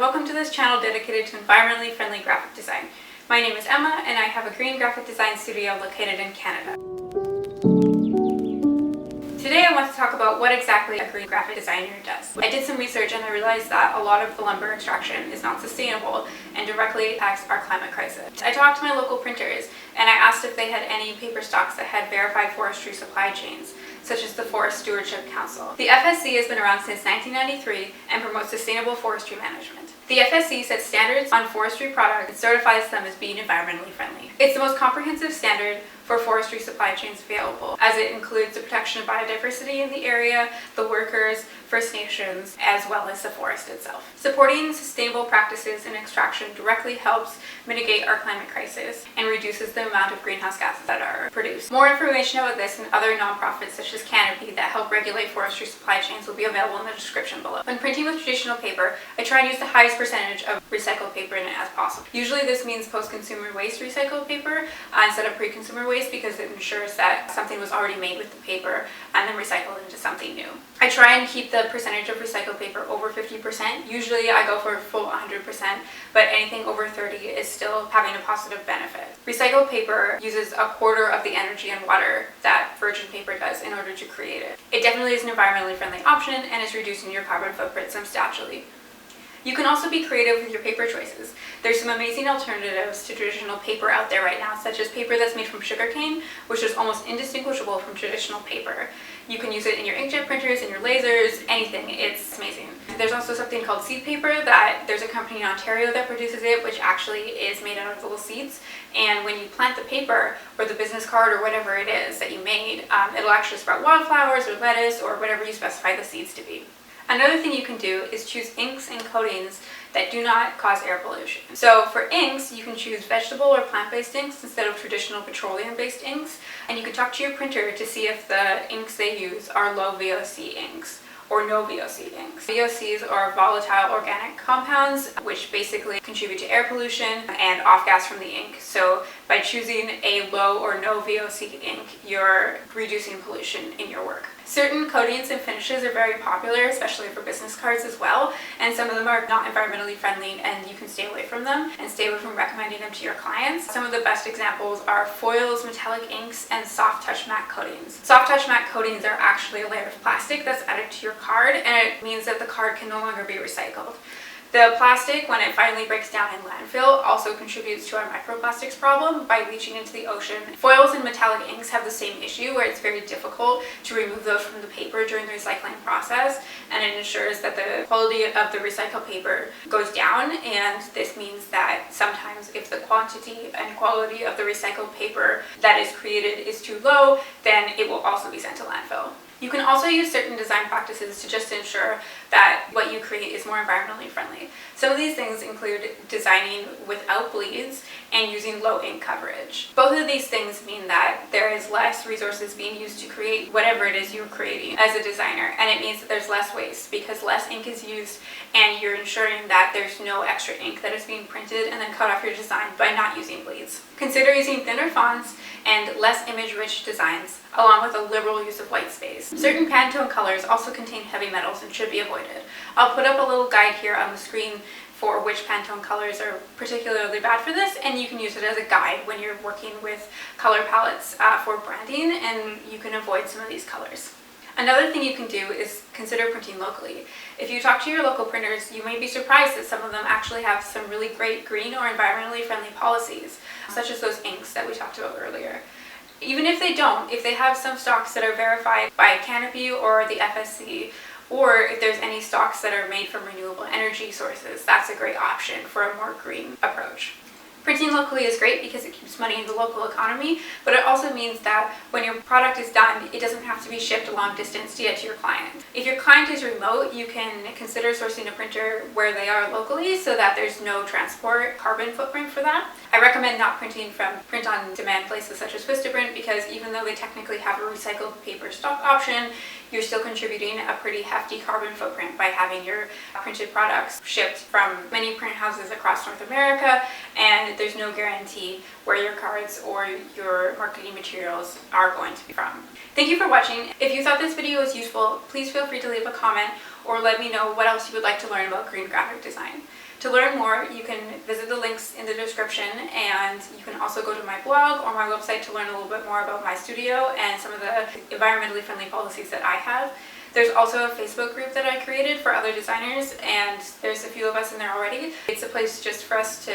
welcome to this channel dedicated to environmentally friendly graphic design. My name is Emma and I have a green graphic design studio located in Canada. Today I want to talk about what exactly a green graphic designer does. I did some research and I realized that a lot of the lumber extraction is not sustainable and directly impacts our climate crisis. I talked to my local printers and I asked if they had any paper stocks that had verified forestry supply chains, such as the Forest Stewardship Council. The FSC has been around since 1993 and promotes sustainable forestry management. The FSC sets standards on forestry products and certifies them as being environmentally friendly. It's the most comprehensive standard for forestry supply chains available, as it includes the protection of biodiversity in the area, the workers, First Nations, as well as the forest itself. Supporting sustainable practices in extraction directly helps mitigate our climate crisis and reduces the amount of greenhouse gases that are produced. More information about this and other nonprofits such as Canopy that help regulate forestry supply chains will be available in the description below. When printing with traditional paper, I try and use the highest percentage of recycled paper in it as possible. Usually this means post-consumer waste recycled paper instead of pre-consumer waste, because it ensures that something was already made with the paper and then recycled into something new. I try and keep the percentage of recycled paper over 50%. Usually I go for a full 100%, but anything over 30 is still having a positive benefit. Recycled paper uses a quarter of the energy and water that virgin paper does in order to create it. It definitely is an environmentally friendly option and is reducing your carbon footprint substantially. You can also be creative with your paper choices. There's some amazing alternatives to traditional paper out there right now, such as paper that's made from sugarcane, which is almost indistinguishable from traditional paper. You can use it in your inkjet printers, in your lasers, anything. It's amazing. There's also something called seed paper that there's a company in Ontario that produces it, which actually is made out of little seeds. And when you plant the paper or the business card or whatever it is that you made, it'll actually sprout wildflowers or lettuce or whatever you specify the seeds to be. Another thing you can do is choose inks and coatings that do not cause air pollution. So for inks, you can choose vegetable or plant-based inks instead of traditional petroleum-based inks. And you can talk to your printer to see if the inks they use are low VOC inks or no VOC inks. VOCs are volatile organic compounds, which basically contribute to air pollution and off-gas from the ink. So by choosing a low or no VOC ink, you're reducing pollution in your work. Certain coatings and finishes are very popular, especially for business cards as well, and some of them are not environmentally friendly and you can stay away from them and stay away from recommending them to your clients. Some of the best examples are foils, metallic inks, and soft touch matte coatings. Soft touch matte coatings are actually a layer of plastic that's added to your card, and it means that the card can no longer be recycled. The plastic, when it finally breaks down in landfill, also contributes to our microplastics problem by leaching into the ocean. Foils and metallic inks have the same issue where it's very difficult to remove those from the paper during the recycling process, and it ensures that the quality of the recycled paper goes down, and this means that sometimes if the quantity and quality of the recycled paper that is created is too low, then it will also be sent to landfill. You can also use certain design practices to just ensure that what you create is more environmentally friendly. Some of these things include designing without bleeds and using low ink coverage. Both of these things mean that there is less resources being used to create whatever it is you're creating as a designer, and it means that there's less waste because less ink is used and you're ensuring that there's no extra ink that is being printed and then cut off your design by not using bleeds. Consider using thinner fonts and less image-rich designs, along with a liberal use of white space. Certain Pantone colors also contain heavy metals and should be avoided. I'll put up a little guide here on the screen for which Pantone colors are particularly bad for this, and you can use it as a guide when you're working with color palettes for branding, and you can avoid some of these colors. Another thing you can do is consider printing locally. If you talk to your local printers, you may be surprised that some of them actually have some really great green or environmentally friendly policies, such as those inks that we talked about earlier. Even if they don't, if they have some stocks that are verified by Canopy or the FSC, or if there's any stocks that are made from renewable energy sources, that's a great option for a more green approach. Printing locally is great because it keeps money in the local economy, but it also means that when your product is done, it doesn't have to be shipped a long distance to get to your client. If your client is remote, you can consider sourcing a printer where they are locally so that there's no transport carbon footprint for that. I recommend not printing from print-on-demand places such as Vistaprint because even though they technically have a recycled paper stock option, you're still contributing a pretty hefty carbon footprint by having your printed products shipped from many print houses across North America, and there's no guarantee where your cards or your marketing materials are going to be from. Thank you for watching. If you thought this video was useful, please feel free to leave a comment or let me know what else you would like to learn about green graphic design. To learn more, you can visit the links in the description, and you can also go to my blog or my website to learn a little bit more about my studio and some of the environmentally friendly policies that I have. There's also a Facebook group that I created for other designers, and there's a few of us in there already. It's a place just for us to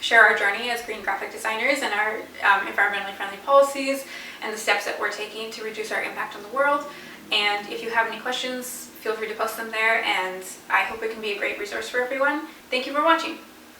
share our journey as green graphic designers and our environmentally friendly policies and the steps that we're taking to reduce our impact on the world. And if you have any questions, feel free to post them there, and I hope it can be a great resource for everyone. Thank you for watching.